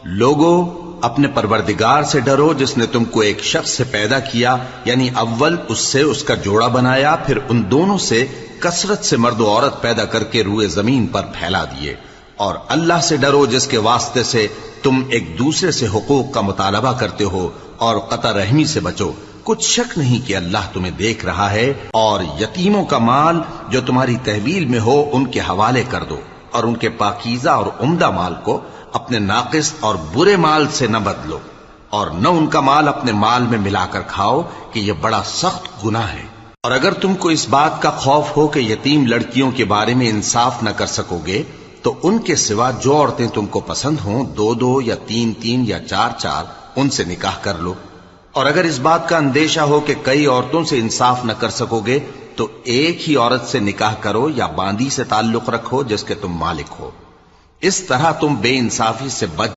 لوگو اپنے پروردگار سے ڈرو جس نے تم کو ایک شخص سے پیدا کیا، یعنی اول اس سے اس کا جوڑا بنایا، پھر ان دونوں سے کثرت سے مرد و عورت پیدا کر کے روئے زمین پر پھیلا دیے، اور اللہ سے ڈرو جس کے واسطے سے تم ایک دوسرے سے حقوق کا مطالبہ کرتے ہو، اور قطع رحمی سے بچو، کچھ شک نہیں کہ اللہ تمہیں دیکھ رہا ہے، اور یتیموں کا مال جو تمہاری تحویل میں ہو ان کے حوالے کر دو، اور ان کے پاکیزہ اور عمدہ مال کو اپنے ناقص اور برے مال سے نہ بدلو، اور نہ ان کا مال اپنے مال میں ملا کر کھاؤ کہ یہ بڑا سخت گناہ ہے۔ اور اگر تم کو اس بات کا خوف ہو کہ یتیم لڑکیوں کے بارے میں انصاف نہ کر سکو گے تو ان کے سوا جو عورتیں تم کو پسند ہوں، 2 یا 3 یا 4 ان سے نکاح کر لو۔ اور اگر اس بات کا اندیشہ ہو کہ کئی عورتوں سے انصاف نہ کر سکو گے تو ایک ہی عورت سے نکاح کرو یا باندی سے تعلق رکھو جس کے تم مالک ہو، اس طرح تم بے انصافی سے بچ